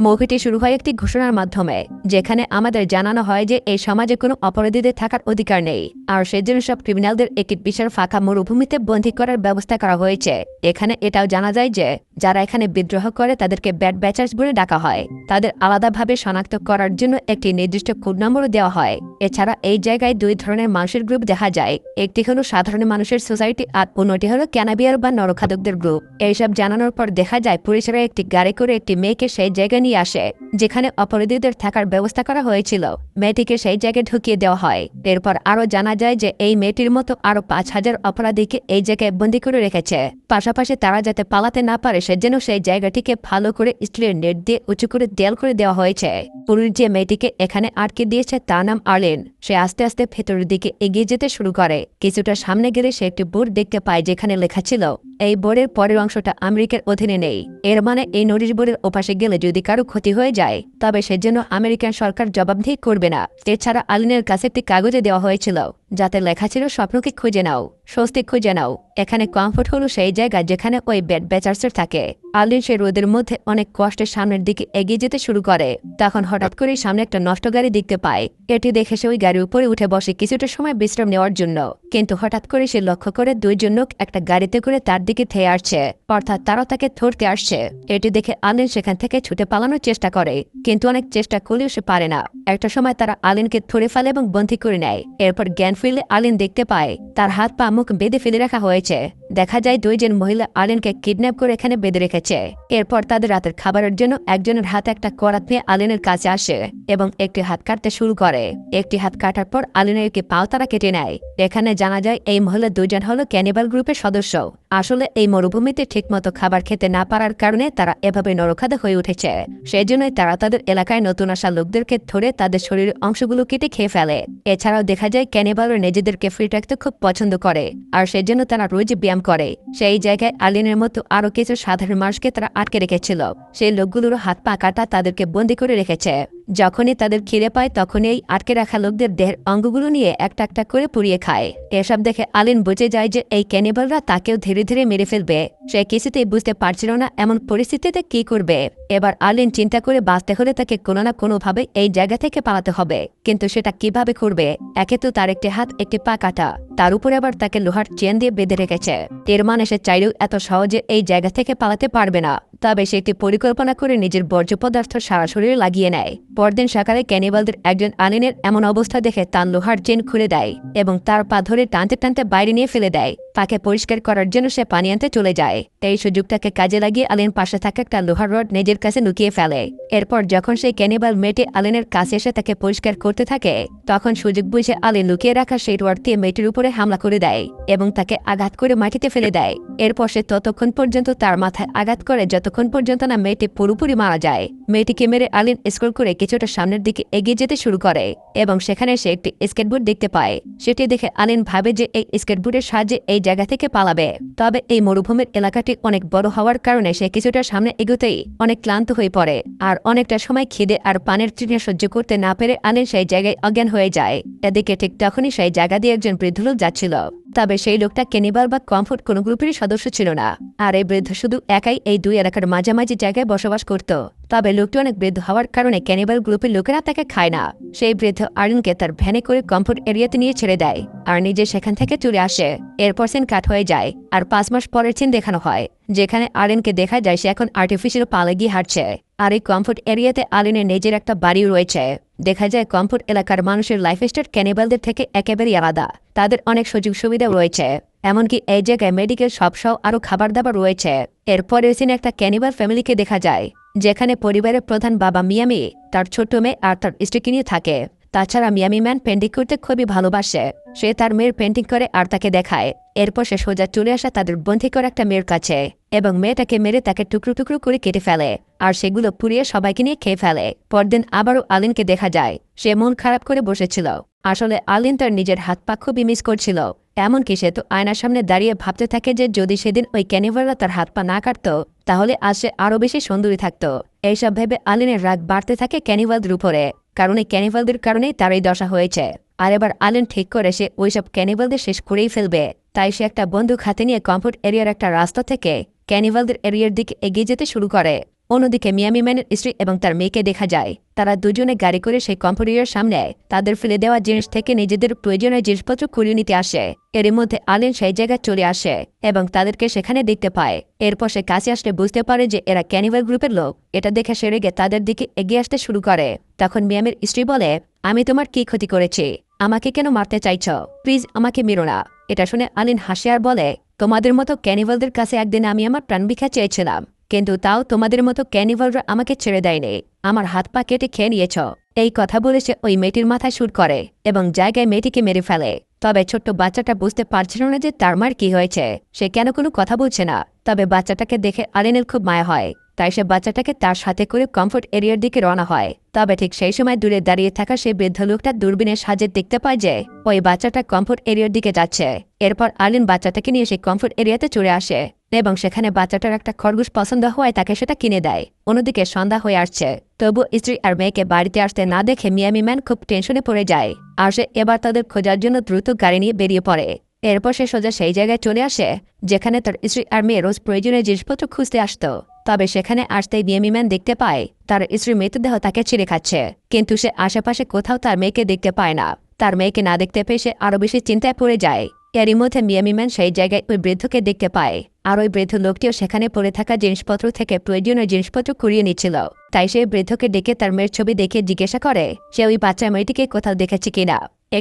মুভিটি শুরু হয় একটি ঘোষণার মাধ্যমে, যেখানে আমাদের জানানো হয় যে এই সমাজে কোনো অপরাধীদের থাকার অধিকার নেই, আর সেজন্য সব ক্রিমিনালদের একটি বিশাল ফাঁকা মরুভূমিতে বন্দী করার ব্যবস্থা করা হয়েছে। এখানে এটাও জানা যায় যে যারা এখানে বিদ্রোহ করে তাদেরকে ব্যাড ব্যাচার্স বলে ডাকা হয়। তাদের আলাদাভাবে শনাক্ত করার জন্য একটি নির্দিষ্ট কোড নম্বরও দেওয়া হয়। এছাড়া এই জায়গায় দুই ধরনের মানুষের গ্রুপ দেখা যায়, একটি হলো সাধারণ মানুষের সোসাইটি আর অন্যটি হলো ক্যানাবিয়ার বা নরখাদকদের গ্রুপ। এইসব জানানোর পর দেখা যায় পুলিশেরা একটি গাড়ি করে একটি মেয়েকে সেই জায়গায় নিয়ে আসে যেখানে অপরাধীদের থাকার ব্যবস্থা করা হয়েছিল। মেয়েটিকে সেই জায়গায় ঢুকিয়ে দেওয়া হয়। এরপর আরও জানা যায় যে এই মেয়েটির মতো আরও ৫,০০০ অপরাধীকে এই জায়গায় বন্দী করে রেখেছে। পাশাপাশি তারা যাতে পালাতে না পারে সেজন্য সেই জায়গাটিকে ভালো করে স্টিলের নেট দিয়ে উঁচু করে দেয়াল করে দেওয়া হয়েছে। পুলিশ যে মেয়েটিকে এখানে আটকে দিয়েছে তার নাম আর্লিন। সে আস্তে আস্তে ভেতরের দিকে এগিয়ে যেতে শুরু করে। কিছুটা সামনে গেলে সে একটি বোর্ড দেখতে পায় যেখানে লেখা ছিল এই বোর্ডের পরের অংশটা আমেরিকার অধীনে নেই। এর মানে এই নোটিশ বোর্ডের ওপাশে গেলে যদি কারো ক্ষতি হয়ে যায় তবে সেজন্য আমেরিকান সরকার জবাবদিহি করবে না। এছাড়া আর্লিনের কাছে একটি কাগজে দেওয়া হয়েছিল যাতে লেখা ছিল স্বপ্নকে খুঁজে নাও, স্বস্তি খুঁজে নাও। এখানে কমফোর্ট হলো সেই জায়গা যেখানে ওই ব্যাড ব্যাচার্সের থাকে। আর্লিন সেই রোদের মধ্যে অনেক কষ্টের সামনের দিকে এগিয়ে যেতে শুরু করে। তখন হঠাৎ করেই সামনে একটা নষ্ট গাড়ি দেখতে পায়। এটি দেখে সে ওই গাড়ির উপরে উঠে বসে কিছুটা সময় বিশ্রাম নেওয়ার জন্য। কিন্তু হঠাৎ করে সে লক্ষ্য করে দুইজন লোক একটা গাড়িতে করে তার দিকে ধেয়ে আসছে, অর্থাৎ তারা তাকে ধরতে আসছে। এটি দেখে আর্লিন সেখান থেকে ছুটে পালানোর চেষ্টা করে, কিন্তু অনেক চেষ্টা করলেও সে পারে না। একটা সময় তারা আর্লিনকে ধরে ফেলে এবং বন্দী করে নেয়। এরপর জ্ঞান ফিরলে আর্লিন দেখতে পায় তার হাত পা মুখ বেঁধে ফেলে রাখা হয়েছে। দেখা যায় দুইজন মহিলা আর্লিনকে কিডন্যাপ করে এখানে বেঁধে রেখেছে। এরপর তাদের রাতের খাবারের জন্য একজনের হাতে একটা করাত নিয়ে আর্লিনের কাছে আসে এবং একটি হাত কাটতে শুরু করে। একটি হাত কাটার পর আর্লিনের একটি পাও তারা কেটে নেয়। এখানে জানা যায় এই মহিলা দুইজন হলো ক্যানিবাল গ্রুপের সদস্য। আসলে এই মরুভূমিতে ঠিকমতো খাবার খেতে না পারার কারণে তারা এভাবে নরখাদক হয়ে উঠেছে। সেই জন্যই তারা তাদের এলাকায় নতুন আসা লোকদেরকে ধরে তাদের শরীরের অংশগুলো কেটে খেয়ে ফেলে। এছাড়াও দেখা যায় ক্যানিবালরা নিজেদেরকে ফিট রাখতে খুব পছন্দ করে, আর সেজন্য তারা রোজ ব্যায়াম করে। সেই জায়গায় আর্লিনের মতো আরও কিছু সাধারণ মানুষকে তারা আটকে রেখেছিল। সেই লোকগুলোর হাত পা কাটা তাদেরকে বন্দী করে রেখেছে। যখনই তাদের খিদে পায় তখনই এই আটকে রাখা লোকদের দেহের অঙ্গগুলো নিয়ে একটা একটা করে পুড়িয়ে খায়। এসব দেখে আর্লিন বুঝে যায় যে এই ক্যানিবালরা তাকেও ধীরে ধীরে মেরে ফেলবে। সে কিছুতেই বুঝতে পারছিল না এমন পরিস্থিতিতে কি করবে। এবার আর্লিন চিন্তা করে বাঁচতে হলে তাকে কোনো না কোনোভাবে এই জায়গা থেকে পালাতে হবে, কিন্তু সেটা কিভাবে করবে? একে তো তার একটি হাত একটি পা কাটা, তার উপরে আবার তাকে লোহার চেন দিয়ে বেঁধে রেখেছে। এর মানে সে চাইলেও এত সহজে এই জায়গা থেকে পালাতে পারবে না। তবে সে একটি পরিকল্পনা করে নিজের বর্জ্য পদার্থ সারা শরীরে লাগিয়ে নেয়। পরদিন সকালে ক্যানিবালদের একজন আর্লিনের এমন অবস্থা দেখে তার লোহার চেন খুলে দেয় এবং তার পা ধরে টানতে টানতে বাইরে নিয়ে ফেলে দেয়। পাকে পরিষ্কার করার জন্য সে পানি আনতে চলে যায়। এই সুযোগটাকে কাজে লাগিয়ে আর্লিন পাশে থাকা একটা লোহার রড নিজের কাছে লুকিয়ে ফেলে। এরপর যখন সেই ক্যানিবাল মেয়েটি আর্লিনের কাছে এসে তাকে পরিষ্কার করতে থাকে তখন সুযোগ বুঝে আর্লিন লুকিয়ে রাখা সেই রড দিয়ে মেয়েটির উপরে হামলা করে দেয় এবং তাকে আঘাত করে মাটিতে ফেলে দেয়। এরপর সে ততক্ষণ পর্যন্ত তার মাথায় আঘাত করে যতক্ষণ পর্যন্ত না মেয়েটি পুরোপুরি মারা যায়। মেয়েটিকে মেরে আর্লিন স্ক্রল করে কিছুটা সামনের দিকে এগিয়ে যেতে শুরু করে এবং সেখানে সে একটি স্কেটবোর্ড দেখতে পায়। সেটি দেখে আর্লিন ভাবে যে এই স্কেটবোর্ডের সাহায্যে এই জায়গা থেকে পালাবে। তবে এই মরুভূমির এলাকাটি অনেক বড় হওয়ার কারণে সে কিছুটা সামনে এগোতেই অনেক ক্লান্ত হয়ে পড়ে, আর অনেকটা সময় খিদে আর পানির তৃষ্ণা সহ্য করতে না পেরে আর্লিন সেই জায়গায় অজ্ঞান হয়ে যায়। এদিকে ঠিক তখনই সেই জায়গা দিয়ে একজন বৃদ্ধ লোক যাচ্ছিল। তবে সেই লোকটা ক্যানিবাল বা কমফোর্ট কোনো গ্রুপেরই সদস্য ছিল না, আর এই বৃদ্ধ শুধু একাই এই দুই এলাকার মাঝামাঝি জায়গায় বসবাস করত। তবে লোকটি অনেক বৃদ্ধ হওয়ার কারণে ক্যানিবাল গ্রুপের লোকেরা তাকে খায় না। সেই বৃদ্ধ আর্লিনকে তার ভ্যানে করে কমফোর্ট এরিয়াতে নিয়ে ছেড়ে দেয় আর নিজে সেখান থেকে চলে আসে। এরপর সিন কাট হয়ে যায় আর 5 মাস পরের সিন দেখানো হয়, যেখানে আর্লিনকে দেখা যায় সে এখন আর্টিফিশিয়াল পালে গিয়ে হাঁটছে। আর এই কমফোর্ট এরিয়াতে আর্লিনের নিজের একটা বাড়িও রয়েছে। দেখা যায় কমফোর্ট এলাকার মানুষের লাইফস্টাইল ক্যানিবালদের থেকে একেবারেই আলাদা। তাদের অনেক সুযোগ সুবিধাও রয়েছে, এমনকি এই জায়গায় মেডিকেল সবসহ আরও খাবার দাবার রয়েছে। এরপরে সিনে একটা ক্যানিবাল ফ্যামিলিকে দেখা যায়, যেখানে পরিবারের প্রধান বাবা মিয়ামি তার ছোট মেয়ে আর তার স্ত্রীকে নিয়ে থাকে। তাছাড়া মিয়ামি ম্যান পেন্টিং করতে খুবই ভালোবাসে। সে তার মেয়ের পেন্টিং করে আর তাকে দেখায়। এরপর সে সোজা চলে আসা তাদের বন্ধী করে একটা মেয়ের কাছে এবং মেয়েটাকে মেরে তাকে টুকরো টুকরো করে কেটে ফেলে আর সেগুলো পুড়িয়ে সবাইকে নিয়ে খেয়ে ফেলে। পরদিন আবারও আর্লিনকে দেখা যায় সে মন খারাপ করে বসেছিল। আসলে আর্লিন তার নিজের হাত পা খুবই মিস করছিল। এমনকি সে তো আয়নার সামনে দাঁড়িয়ে ভাবতে থাকে যে যদি সেদিন ওই ক্যানিবালরা তার হাত পা না কাটত তাহলে আজ সে আরও বেশি সুন্দরী থাকত। এইসব ভেবে আর্লিনের রাগ বাড়তে থাকে ক্যানিবালদের উপরে, কারণ এই ক্যানিবালদের কারণেই তার এই দশা হয়েছে। আর এবার আর্লিন ঠিক করে সে ওইসব ক্যানিবালদের শেষ করেই ফেলবে। তাই সে একটা বন্দুক হাতে নিয়ে কমফোর্ট এরিয়ার একটা রাস্তা থেকে ক্যানিবালদের এরিয়ার দিকে এগিয়ে যেতে শুরু করে। অন্যদিকে মিয়ামি ম্যানের স্ত্রী এবং তার মেয়েকে দেখা যায় তারা দুজনে গাড়ি করে সেই কম্পিউটারের সামনে তাদের ফেলে দেওয়া জিনিস থেকে নিজেদের প্রয়োজনীয় জিনিসপত্র কুড়িয়ে নিতে আসে। এর মধ্যে আলিন সেই জায়গায় চলে আসে এবং তাদেরকে সেখানে দেখতে পায়। এরপর সে কাছে আসলে বুঝতে পারে যে এরা ক্যানিভাল গ্রুপের লোক। এটা দেখে সে রেগে তাদের দিকে এগিয়ে আসতে শুরু করে। তখন মিয়ামির স্ত্রী বলে, আমি তোমার কি ক্ষতি করেছি? আমাকে কেন মারতে চাইছ? প্লিজ আমাকে মেরো না। এটা শুনে আলিন হাসে আর বলে, তোমাদের মতো ক্যানিভালদের কাছে একদিন আমি আমার প্রাণ ভিক্ষা চেয়েছিলাম, কিন্তু তাও তোমাদের মতো ক্যানিভালরা আমাকে ছেড়ে দেয়নি। আমার হাত পা কেটে খেয়ে নিয়েছ। এই কথা বলে সে ওই মেয়েটির মাথায় শুট করে এবং জায়গায় মেয়েটিকে মেরে ফেলে। তবে ছোট্ট বাচ্চাটা বুঝতে পারছিল না যে তার মার কি হয়েছে। সে কেন কোনো কথা বলছে না। তবে বাচ্চাটাকে দেখে আলিনের খুব মায়া হয়, তাই সে বাচ্চাটাকে তার সাথে করে কমফোর্ট এরিয়ার দিকে রওনা হয়। তবে ঠিক সেই সময় দূরে দাঁড়িয়ে থাকা সেই বৃদ্ধ লোকটা দূরবীনের সাহায্যে দেখতে পায় যে ওই বাচ্চাটা কমফোর্ট এরিয়ার দিকে যাচ্ছে। এরপর আলিন বাচ্চাটাকে নিয়ে সেই কমফোর্ট এরিয়াতে চলে আসে এবং সেখানে বাচ্চাটার একটা খরগোশ পছন্দ হওয়ায় তাকে সেটা কিনে দেয়। অন্যদিকে সন্ধ্যা হয়ে আসছে, তবু স্ত্রী আর মেয়েকে বাড়িতে আসতে না দেখে মিয়ামি ম্যান খুব টেনশনে পড়ে যায় আর সে এবার তাদের খোঁজার জন্য দ্রুত গাড়ি নিয়ে বেরিয়ে পড়ে। এরপর সে সোজা সেই জায়গায় চলে আসে যেখানে তার স্ত্রী আর মেয়ে রোজ প্রয়োজনীয় জিনিসপত্র খুঁজতে আসত। তবে সেখানে আসতেই মিয়ামি ম্যান দেখতে পায় তার স্ত্রীর মৃতদেহ তাকে ছিঁড়ে খাচ্ছে, কিন্তু সে আশেপাশে কোথাও তার মেয়েকে দেখতে পায় না। তার মেয়েকে না দেখতে পেয়ে সে আরও বেশি চিন্তায় পড়ে যায়। এরই মধ্যে মিয়ামি ম্যান সেই জায়গায় ওই বৃদ্ধকে দেখতে পায় আর ওই বৃদ্ধ লোকটিও সেখানে পড়ে থাকা জিনিসপত্র থেকে প্রয়োজনীয় জিনিসপত্র কুড়িয়ে নিচ্ছিল। তাই সে বৃদ্ধকে ডেকে তার মেয়ের ছবি দেখে জিজ্ঞাসা করে সে ওই বাচ্চা মেয়েটিকে কোথাও দেখেছে কিনা।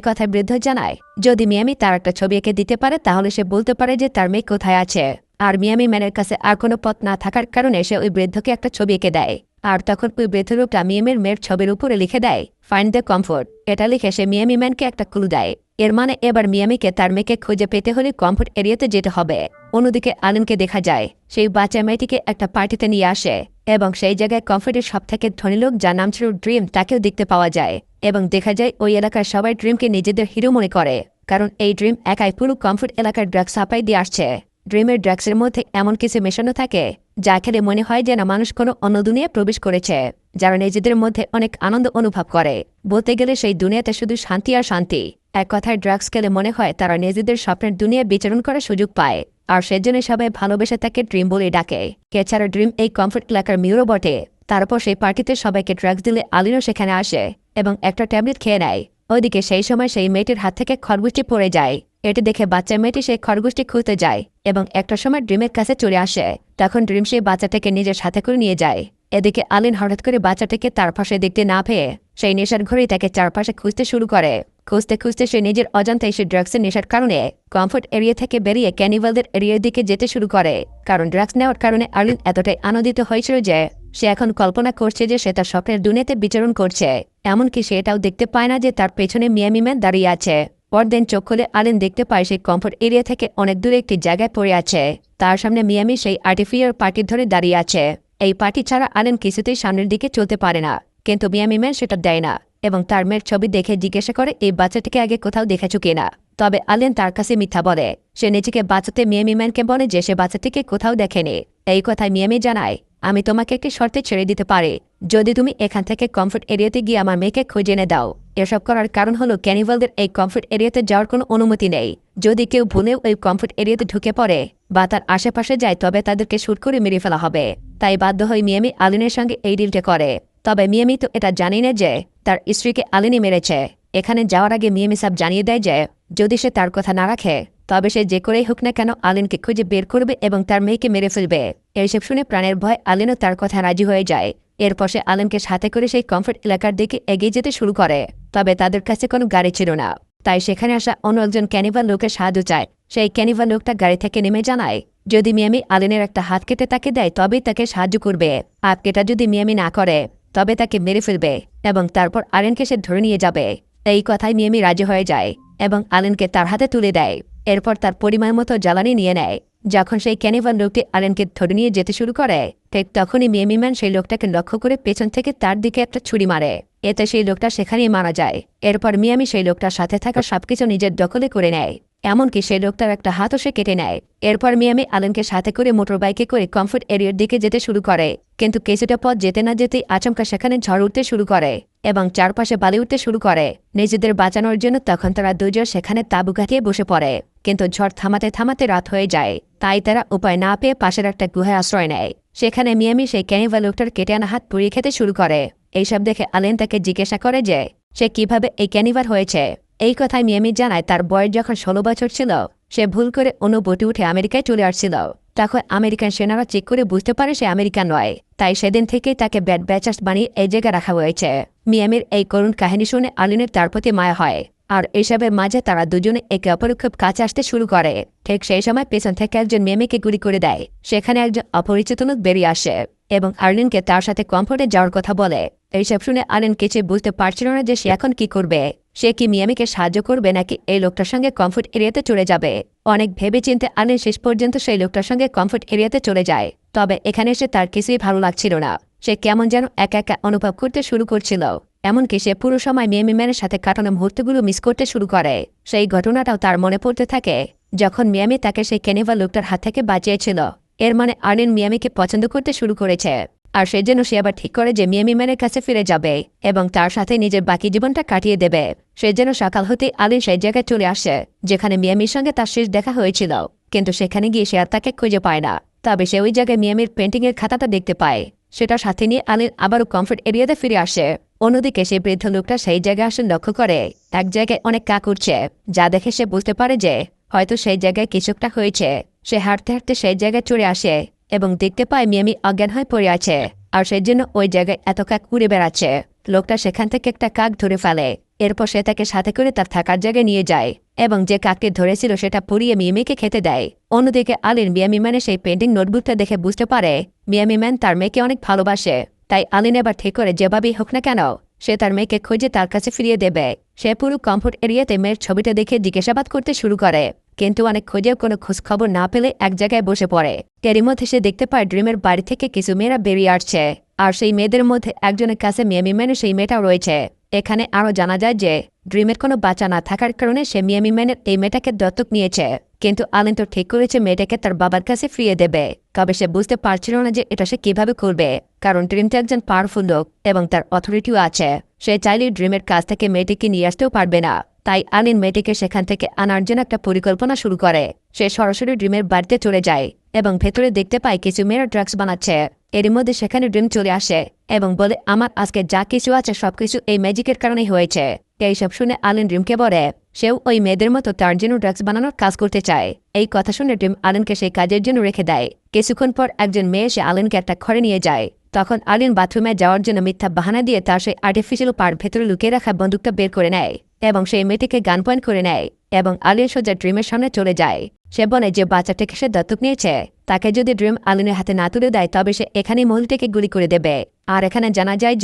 কথায় বৃদ্ধ জানায় যদি মিয়ামি তার একটা ছবি এঁকে দিতে পারে তাহলে সে বলতে পারে যে তার মেয়ে কোথায় আছে। আর মিয়ামি ম্যানের কাছে আর কোনো পথ না থাকার কারণে সে ওই বৃদ্ধকে একটা ছবি এঁকে দেয়। আর তখন ওই বৃদ্ধ লোকটা মিয়ামির মেয়ের ছবির উপরে লিখে দেয় ফাইন্ড দ্য কমফোর্ট। এটা লিখে সে মিয়ামি ম্যানকে একটা ক্লু দেয়। এর মানে এবার মিয়ামিকে তার মেয়েকে খুঁজে পেতে হলে কমফোর্ট এরিয়াতে যেতে হবে। অন্যদিকে আলিনকে দেখা যায় সেই বাচ্চা মেয়েটিকে একটা পার্টিতে নিয়ে আসে এবং সেই জায়গায় কমফোর্টের সবথেকে ধনী লোক যার নাম ছিল ড্রিম তাকেও দেখতে পাওয়া যায় এবং দেখা যায় ওই এলাকার সবাই ড্রিমকে নিজেদের হিরো মনে করে, কারণ এই ড্রিম একাই পুরো কমফোর্ট এলাকার ড্রাগস সাপ্লাই দিয়ে আসছে। ড্রিমের ড্রাগসের মধ্যে এমন কিছু মেশানো থাকে যা খেলে মনে হয় যেন মানুষ কোনো অন্য দুনিয়ায় প্রবেশ করেছে, যারা নিজেদের মধ্যে অনেক আনন্দ অনুভব করে। বলতে গেলে সেই দুনিয়াতে শুধু শান্তি আর শান্তি। এক কথায় ড্রাগস খেলে মনে হয় তারা নিজেদের স্বপ্নের দুনিয়ায় বিচরণ করার সুযোগ পায়, আর সেজন্য সবাই ভালোবেসে তাকে ড্রিম বলে ডাকে। এছাড়া ড্রিম এই কমফোর্ট এলাকার মেয়রও বটে। তারপর সেই পার্টিতে সবাইকে ড্রাগস দিলে আলিনও সেখানে আসে এবং একটা ট্যাবলেট খেয়ে নেয়। ওইদিকে সেই সময় সেই মেয়েটির হাত থেকে খরগোশটি পড়ে যায়। এটি দেখে বাচ্চা মেয়েটি সেই খরগোশটি খুঁজতে যায় এবং একটা সময় ড্রিমের কাছে চলে আসে। তখন ড্রিম সেই বাচ্চাটাকে নিজের সাথে করে নিয়ে যায়। এদিকে আলিন হঠাৎ করে বাচ্চাটাকে তার পাশে দেখতে না পেয়ে সেই নেশার ঘরেই তাকে চারপাশে খুঁজতে শুরু করে। খুঁজতে খুঁজতে সে নিজের অজান্তেই সে ড্রাগসের নেশার কারণে কমফোর্ট এরিয়া থেকে বেরিয়ে ক্যানিভালদের এরিয়ার দিকে যেতে শুরু করে। কারণ ড্রাগস নেওয়ার কারণে আলিন এতটাই আনন্দিত হয়েছিল যে সে এখন কল্পনা করছে যে সে তার স্বপ্নের দুনিয়াতে বিচরণ করছে। এমনকি সে এটাও দেখতে পায় না যে তার পেছনে মিয়ামি ম্যান দাঁড়িয়ে আছে। পরদিন চোখ খুলে আলিন দেখতে পায় সেই কমফোর্ট এরিয়া থেকে অনেক দূরে একটি জায়গায় পড়ে আছে। তার সামনে মিয়ামি সেই আর্টিফিশিয়াল পার্টি ধরে দাঁড়িয়ে আছে। এই পার্টি ছাড়া আলিন কিছুতেই সামনের দিকে চলতে পারে না, কিন্তু মিয়ামি ম্যান সেটা দেয় না এবং তার মেয়ের ছবি দেখে জিজ্ঞাসা করে এই বাচ্চাটিকে আগে কোথাও দেখেছ কিনা। তবে আলিন তার কাছে মিথ্যা বলে। সে নিজেকে বাঁচাতে মিয়ামি ম্যানকে বলে যে সে বাচ্চাটিকে কোথাও দেখেনি। এই কথায় মিয়ামি জানায় আমি তোমাকে একটি শর্তে ছেড়ে দিতে পারি, যদি তুমি এখান থেকে কমফোর্ট এরিয়াতে গিয়ে আমার মেয়েকে খুঁজে এনে দাও। এসব করার কারণ হলো ক্যানিভালদের এই কমফোর্ট এরিয়াতে যাওয়ার কোনো অনুমতি নেই। যদি কেউ ভুলেও ওই কমফোর্ট এরিয়াতে ঢুকে পড়ে বা তার আশেপাশে যায় তবে তাদেরকে শুট করে মেরে ফেলা হবে। তাই বাধ্য হয়ে মিয়ামি আলিনের সঙ্গে এই ডিলটা করে। তবে মিয়ামি তো এটা জানি না যে তার স্ত্রীকে আলিনই মেরেছে। এখানে যাওয়ার আগে মিয়ামি সাহেব জানিয়ে দেয় যে যদি সে তার কথা না রাখে তবে সে যে করেই হোক না কেন আলিনকে খুঁজে বের করবে এবং তার মেয়েকে মেরে ফেলবে। এইসব শুনে প্রাণের ভয় আলিনও তার কথা রাজি হয়ে যায়। এরপর সে আলিনকে সাথে করে সেই কমফোর্ট এলাকার দিকে এগিয়ে যেতে শুরু করে। তবে তাদের কাছে কোনো গাড়ি ছিল না, তাই সেখানে আসা অন্য একজন ক্যানিভাল লোকের সাহায্য চায়। সেই ক্যানিভাল লোকটা গাড়ি থেকে নেমে জানায় যদি মিয়ামি আলিনের একটা হাত কেটে তাকে দেয় তবেই তাকে সাহায্য করবে। হাত কেটা যদি মিয়ামি না করে তবে তাকে মেরে ফেলবে এবং তারপর আলিনকে সে ধরে নিয়ে যাবে। এই কথায় মিয়ামি রাজি হয়ে যায় এবং আলিনকে তার হাতে তুলে দেয়। এরপর তার পরিমাণ মতো জ্বালানি নিয়ে নেয়। যখন সেই ক্যানিভাল লোকটি আলিনকে ধরে নিয়ে যেতে শুরু করে ঠিক তখনই মিয়ামি ম্যান সেই লোকটাকে লক্ষ্য করে পেছন থেকে তার দিকে একটা ছুরি মারে। এতে সেই লোকটা সেখানেই মারা যায়। এরপর মিয়ামি সেই লোকটার সাথে থাকা সবকিছু নিজের দখলে করে নেয়, এমনকি সেই লোকটার একটা হাতও সে কেটে নেয়। এরপর মিয়ামি আলিনকে সাথে করে মোটর বাইকে করে কমফোর্ট এরিয়ার দিকে যেতে শুরু করে, কিন্তু কিছুটা পথ যেতে না যেতেই আচমকা সেখানে ঝড় উঠতে শুরু করে এবং চারপাশে বালি উঠতে শুরু করে। নিজেদের বাঁচানোর জন্য তখন তারা দুজন সেখানে তাঁবু কাটিয়ে বসে পড়ে, কিন্তু ঝড় থামাতে থামাতে রাত হয়ে যায়। তাই তারা উপায় না পেয়ে পাশের একটা গুহায় আশ্রয় নেয়। সেখানে মিয়ামি সেই ক্যানিভাল লোকটার কেটে আনা হাত পুড়িয়ে খেতে শুরু করে। এইসব দেখে আলেন তাকে জিজ্ঞাসা করে যে সে কিভাবে এই ক্যানিভাল হয়েছে। এই কথায় মিয়ামি জানায় তার বয়স যখন 16 বছর ছিল সে ভুল করে অন্য বোটে উঠে আমেরিকায় চলে আসছিল। তখন আমেরিকান সেনারা চেক করে বুঝতে পারে সে আমেরিকান নয়, তাই সেদিন থেকেই তাকে ব্যাড ব্যাচার্স বানিয়ে এই জায়গায় রাখা হয়েছে। মিয়ামির এই করুণ কাহিনী শুনে আলিনের তার প্রতি মায়া হয়, আর এসবের মাঝে তারা দুজনে একে অপরের খুব কাছে আসতে শুরু করে। ঠিক সেই সময় পেছন থেকে একজন মিয়ামিকে গুলি করে দেয়। সেখানে একজন অপরিচিত লোক বেরিয়ে আসে এবং আর্লিনকে তার সাথে কমফোর্টে যাওয়ার কথা বলে। এইসব শুনে আর্লিন কিছু বুঝতে পারছিল না যে সে এখন কি করবে। সে কি মিয়ামিকে সাহায্য করবে নাকি এই লোকটার সঙ্গে কমফোর্ট এরিয়াতে চলে যাবে। অনেক ভেবেচিন্তে আর্লিন শেষ পর্যন্ত সেই লোকটার সঙ্গে কমফোর্ট এরিয়াতে চলে যায়। তবে এখানে এসে তার কিছুই ভালো লাগছিল না। সে কেমন যেন একা একা অনুভব করতে শুরু করছিল। এমনকি সে পুরো সময় মিয়ামি ম্যানের সাথে কাটানো মুহূর্তগুলো মিস করতে শুরু করে। সেই ঘটনাটাও তার মনে পড়তে থাকে যখন মিয়ামি তাকে সেই ক্যানিভাল লোকটার হাত থেকে বাঁচিয়েছিল। এর মানে আর্লিন মিয়ামিকে পছন্দ করতে শুরু করেছে, আর সেজন্য সে আবার ঠিক করে যে মিয়ামি ম্যানের কাছে ফিরে যাবে এবং তার সাথে নিজের বাকি জীবনটা কাটিয়ে দেবে। সেজন্য সকাল হতেই আর্লিন সেই জায়গায় চলে আসে যেখানে মিয়ামির সঙ্গে তার শেষ দেখা হয়েছিল। কিন্তু সেখানে গিয়ে সে আর তাকে খুঁজে পায় না। তবে সে ওই জায়গায় মিয়ামির পেন্টিংয়ের খাতাটা দেখতে পায়। সেটা সাথে নিয়ে আর্লিন আবারও কমফোর্ট এরিয়াতে ফিরে আসে। অন্যদিকে সেই বৃদ্ধ লোকটা সেই জায়গায় আসে লক্ষ্য করে এক জায়গায় অনেক কাক উঠছে, যা দেখে সে বুঝতে পারে যে হয়তো সেই জায়গায় কিছুটা হয়েছে। সে হাঁটতে হাঁটতে সেই জায়গায় চলে আসে এবং দেখতে পায় মিয়ামি অজ্ঞান হয়ে পড়ে আছে, আর সেই জন্য ওই জায়গায় এত কাক উড়ে বেড়াচ্ছে। লোকটা সেখান থেকে একটা কাক ধরে ফেলে। এরপর সে তাকে সাথে করে তার থাকার জায়গায় নিয়ে যায় এবং যে কাককে ধরেছিল সেটা পুড়িয়ে মিয়ামিকে খেতে দেয়। অন্যদিকে আলিন মিয়ামি ম্যানের সেই পেন্টিং নোটবুকটা দেখে বুঝতে পারে মিয়ামি ম্যান তার মেয়েকে অনেক ভালোবাসে। তাই আলিন এবার ঠিক করে যেভাবেই হোক না কেন সে তার মেয়েকে খুঁজে তার কাছে ফিরিয়ে দেবে। সে পুরো কমফোর্ট এরিয়াতে মেয়ের ছবিটা দেখে জিজ্ঞাসাবাদ করতে শুরু করে, কিন্তু অনেক খুঁজেও কোনো খোঁজখবর না পেলে এক জায়গায় বসে পড়ে। এরই মধ্যে সে দেখতে পায় ড্রিমের বাড়ি থেকে কিছু মেয়েরা বেরিয়ে আসছে, আর সেই মেয়েদের মধ্যে একজনের কাছে মিয়ামি ম্যানের সেই মেয়েটাও রয়েছে। এখানে আরও জানা যায় যে ড্রিমের কোনো বাচ্চা না থাকার কারণে সে মিয়ামি ম্যানের এই মেয়েটাকে দত্তক নিয়েছে। কিন্তু আলিন তো ঠিক করেছে মেয়েটাকে তার বাবার কাছে ফিরিয়ে দেবে। তবে সে বুঝতে পারছিল না যে এটা সে কিভাবে করবে, কারণ ড্রিম তো একজন পাওয়ারফুল লোক এবং তার অথরিটিও আছে। সে চাইলে ড্রিমের কাছ থেকে মেয়েটিকে নিয়ে আসতেও পারবে না। তাই আলিন মেয়েটিকে সেখান থেকে আনার জন্য একটা পরিকল্পনা শুরু করে। সে সরাসরি ড্রিমের বাড়িতে চলে যায় এবং ভেতরে দেখতে পায় কিছু মেয়েরা ড্রাগস বানাচ্ছে। এরই মধ্যে সেখানে ড্রিম চলে আসে এবং বলে আমার আজকে যা কিছু আছে সবকিছু এই ম্যাজিকের কারণেই হয়েছে। এইসব শুনে আলিন ড্রিমকে বলে সেও ওই মেয়েদের মতো তার জন্য ড্রাগস বানানোর কাজ করতে চায়। এই কথা শুনে ড্রিম আলিনকে সেই কাজের জন্য রেখে দেয়। কিছুক্ষণ পর একজন মেয়ে এসে আলিনকে একটা ঘরে নিয়ে যায়। তখন আলিন বাথরুমে যাওয়ার জন্য মিথ্যা বাহানা দিয়ে তার সেই আর্টিফিশিয়াল পার ভেতরে লুকিয়ে রাখা বন্দুকটা বের করে নেয় এবং সেই মেয়েটিকে গান পয়েন্ট করে নেয় এবং আলিন সোজা ড্রিমের সামনে চলে যায়। সে বলে যে বাচ্চাটাকে সে দত্তক নিয়েছে তাকে যদি ড্রিম আলিনের হাতে না তুলে দেয় তবে সে এখানেই মহিলাটিকে গুলি করে দেবে। আর এখানে জানা যায়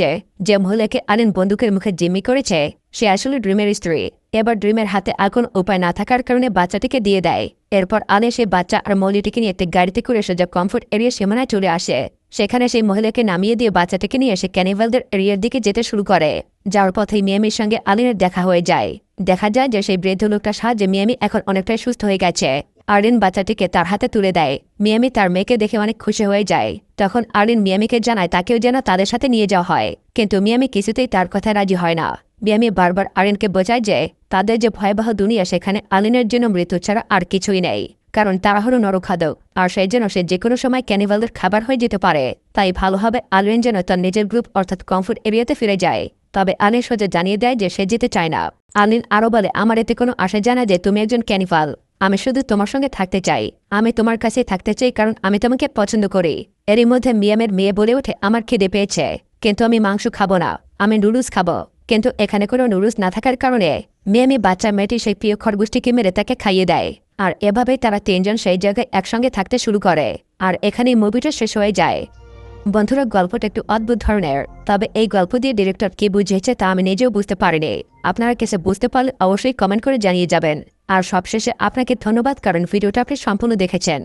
যে মহিলাকে আলিন বন্দুকের মুখে জিম্মি করেছে সে আসলে ড্রিমের স্ত্রী। এবার ড্রিমের হাতে আর কোনো উপায় না থাকার কারণে বাচ্চাটিকে দিয়ে দেয়। এরপর আলিন সেই বাচ্চা আর মহিলাটিকে নিয়ে একটি গাড়িতে করে সোজা কমফোর্ট এরিয়া সীমানায় চলে আসে। সেখানে সেই মহিলাকে নামিয়ে দিয়ে বাচ্চাটাকে নিয়ে সে ক্যানিভালদের এরিয়ার দিকে যেতে শুরু করে। যাওয়ার পথেই মিয়ামির সঙ্গে আলিনের দেখা হয়ে যায়। দেখা যায় যে সেই বৃদ্ধ লোকটার সাহায্যে মিয়ামি এখন অনেকটাই সুস্থ হয়ে গেছে। আর্লিন বাচ্চাটিকে তার হাতে তুলে দেয়। মিয়ামি তার মেয়েকে দেখে অনেক খুশি হয়ে যায়। তখন আর্লিন মিয়ামিকে জানায় তাকেও যেন তাদের সাথে নিয়ে যাওয়া হয়, কিন্তু মিয়ামি কিছুতেই তার কথায় রাজি হয় না। মিয়ামি বারবার আর্লিনকে বোঝায় যে তাদের যে ভয়াবহ দুনিয়া সেখানে আর্লিনের জন্য মৃত্যু ছাড়া আর কিছুই নেই, কারণ তারা হলো নরখাদক, আর সেই জন্য সে যে কোনো সময় ক্যানিভালদের খাবার হয়ে যেতে পারে। তাই ভালো হবে আর্লিন যেন তার নিজের গ্রুপ অর্থাৎ কমফোর্ট এরিয়াতে ফিরে যায়। তবে আর্লিন সোজা জানিয়ে দেয় যে সে যেতে চায় না। আর্লিন আরও বলে আমার এতে কোনো আশা জানা যে তুমি একজন ক্যানিভাল, আমি শুধু তোমার সঙ্গে থাকতে চাই, আমি তোমার কাছে থাকতে চাই কারণ আমি তোমাকে পছন্দ করি। এরই মধ্যে মিয়ামের মেয়ে বলে ওঠে আমার খিদে পেয়েছে, কিন্তু আমি মাংস খাবো না, আমি নুডলস খাবো। কিন্তু এখানে কোনো নুডলস না থাকার কারণে মিয়ামি বাচ্চা মেয়েটি সেই প্রিয় খরগোশটিকে মেরে তাকে খাইয়ে দেয়। আর এভাবেই তারা তিনজন সেই জায়গায় একসঙ্গে থাকতে শুরু করে। আর এখানেই মুভিটা শেষ হয়ে যায়। বন্ধুরা গল্পটা একটু অদ্ভুত ধরনের, তবে এই গল্প দিয়ে ডিরেক্টর কি বুঝিয়েছে তা আমি নিজেও বুঝতে পারিনি। আপনারা কেসে বুঝতে পারলে অবশ্যই কমেন্ট করে জানিয়ে যাবেন। আর সবশেষে আপনাকে ধন্যবাদ কারণ ভিডিওটা আপনি সম্পূর্ণ দেখেছেন।